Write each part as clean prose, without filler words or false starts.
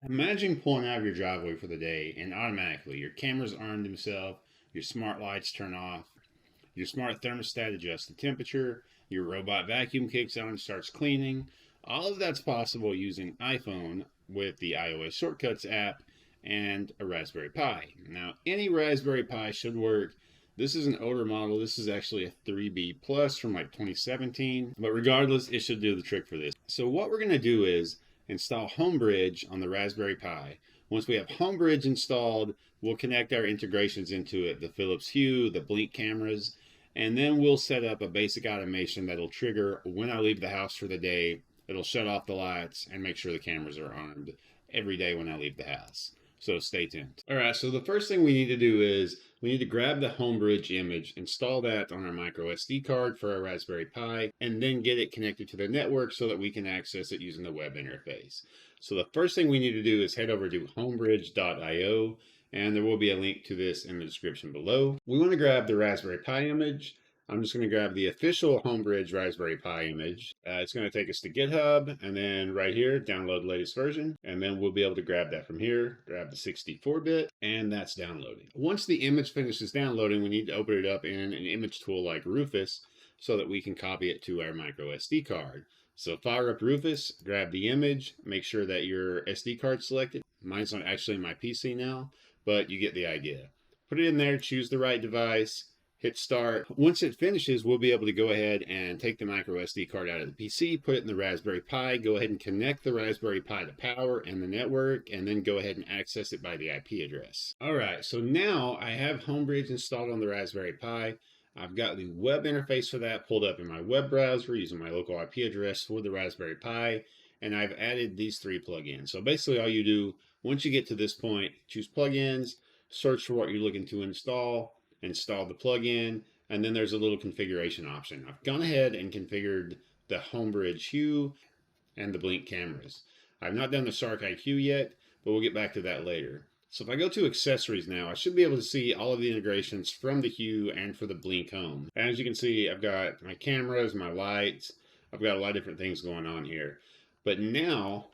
Imagine pulling out of your driveway for the day and automatically your cameras arm themselves, your smart lights turn off, your smart thermostat adjusts the temperature, your robot vacuum kicks on and starts cleaning. All of that's possible using iPhone with the iOS Shortcuts app and a Raspberry Pi. Now, any Raspberry Pi should work. This is an older model. This is actually a 3B Plus from like 2017. But regardless, it should do the trick for this. So what we're going to do is install Homebridge on the Raspberry Pi. Once we have Homebridge installed, we'll connect our integrations into it, the Philips Hue, the Blink cameras, and then we'll set up a basic automation that'll trigger when I leave the house for the day. It'll shut off the lights and make sure the cameras are armed every day when I leave the house. So stay tuned. All right, so the first thing we need to do is we need to grab the Homebridge image, install that on our micro SD card for our Raspberry Pi, and then get it connected to the network so that we can access it using the web interface. So the first thing we need to do is head over to homebridge.io, and there will be a link to this in the description below. We want to grab the Raspberry Pi image. I'm just going to grab the official Homebridge Raspberry Pi image. It's going to take us to GitHub, and then right here, download the latest version, and then we'll be able to grab that from here, grab the 64-bit, and that's downloading. Once the image finishes downloading, we need to open it up in an image tool like Rufus so that we can copy it to our micro SD card. So fire up Rufus, grab the image, make sure that your SD card's selected. Mine's not actually my PC now, but you get the idea. Put it in there, choose the right device, hit start. Once it finishes, we'll be able to go ahead and take the micro SD card out of the PC, put it in the Raspberry Pi, go ahead and connect the Raspberry Pi to power and the network, and then go ahead and access it by the IP address. All right, so now I have Homebridge installed on the Raspberry Pi. I've got the web interface for that pulled up in my web browser using my local IP address for the Raspberry Pi, and I've added these 3 plugins. So basically all you do, once you get to this point, choose plugins, search for what you're looking to install the plugin, and then there's a little configuration option. I've gone ahead and configured the Homebridge Hue and the Blink cameras. I've not done the Shark IQ yet, but we'll get back to that later. So if I go to accessories now, I should be able to see all of the integrations from the Hue and for the Blink Home. As you can see, I've got my cameras, my lights, I've got a lot of different things going on here. But now,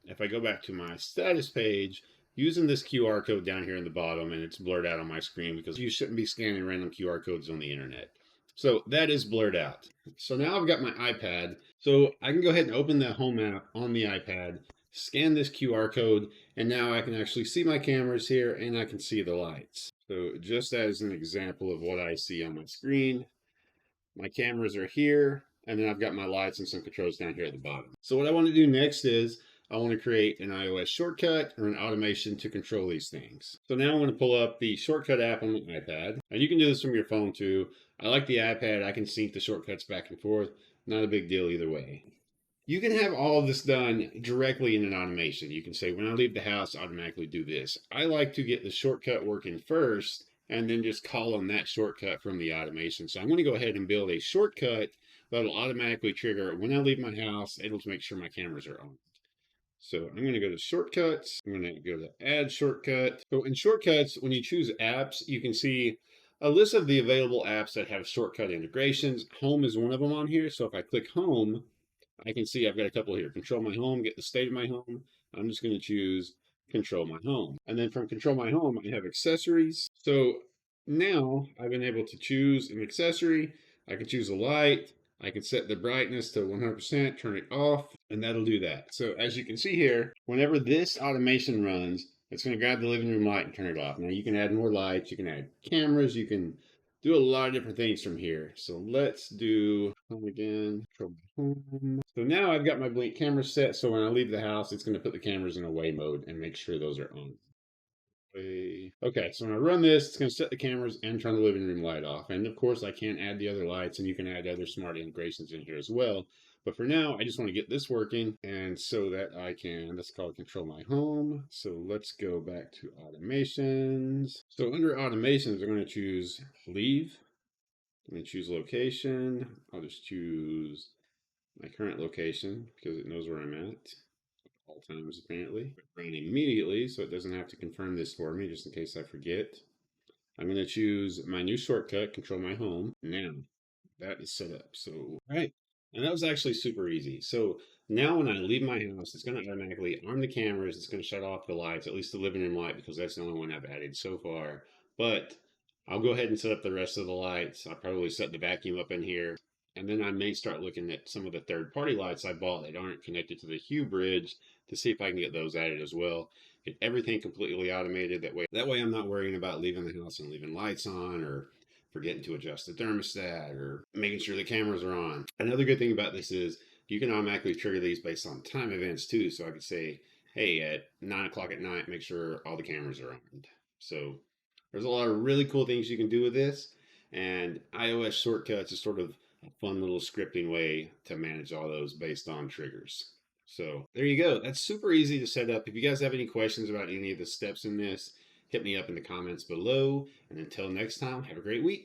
if I go back to my status page, using this QR code down here in the bottom, and it's blurred out on my screen because you shouldn't be scanning random QR codes on the internet. So that is blurred out. So now I've got my iPad. So I can go ahead and open the Home app on the iPad, scan this QR code, and now I can actually see my cameras here and I can see the lights. So just as an example of what I see on my screen, my cameras are here, and then I've got my lights and some controls down here at the bottom. So what I want to do next is I want to create an iOS shortcut or an automation to control these things. So now I'm going to pull up the shortcut app on the iPad, and you can do this from your phone too. I like the iPad. I can sync the shortcuts back and forth. Not a big deal either way. You can have all of this done directly in an automation. You can say, when I leave the house, automatically do this. I like to get the shortcut working first and then just call on that shortcut from the automation. So I'm going to go ahead and build a shortcut that'll automatically trigger when I leave my house. It'll make sure my cameras are on. So I'm going to go to shortcuts. I'm going to go to add shortcut. So in shortcuts, when you choose apps, you can see a list of the available apps that have shortcut integrations. Home is one of them on here. So if I click home, I can see I've got a couple here. Control my home, get the state of my home. I'm just going to choose control my home. And then from control my home, I have accessories. So now I've been able to choose an accessory. I can choose a light. I can set the brightness to 100%, turn it off, and that'll do that. So as you can see here, whenever this automation runs, it's going to grab the living room light and turn it off. Now you can add more lights, you can add cameras, you can do a lot of different things from here. So let's do home again, control my home. So now I've got my Blink camera set, so when I leave the house, it's going to put the cameras in away mode and make sure those are on. Okay, so when I run this, it's going to set the cameras and turn the living room light off. And of course, I can add the other lights, and you can add other smart integrations in here as well. But for now, I just want to get this working, and so that I can, let's call it control my home. So let's go back to automations. So under automations, I'm going to choose leave. I'm going to choose location. I'll just choose my current location because it knows where I'm at all times apparently. Run immediately so it doesn't have to confirm this for me just in case I forget. I'm going to choose my new shortcut, control my home. Now that is set up. So, all right. And that was actually super easy. So now when I leave my house, it's going to automatically arm the cameras. It's going to shut off the lights, at least the living room light, because that's the only one I've added so far. But I'll go ahead and set up the rest of the lights. I'll probably set the vacuum up in here. And then I may start looking at some of the third party lights I bought that aren't connected to the Homebridge to see if I can get those added as well. Get everything completely automated. That way I'm not worrying about leaving the house and leaving lights on or forgetting to adjust the thermostat or making sure the cameras are on. Another good thing about this is you can automatically trigger these based on time events too. So I could say, hey, at 9 o'clock at night, make sure all the cameras are on. So there's a lot of really cool things you can do with this. And iOS shortcuts is sort of a fun little scripting way to manage all those based on triggers. So there you go. That's super easy to set up. If you guys have any questions about any of the steps in this, hit me up in the comments below. And until next time, have a great week.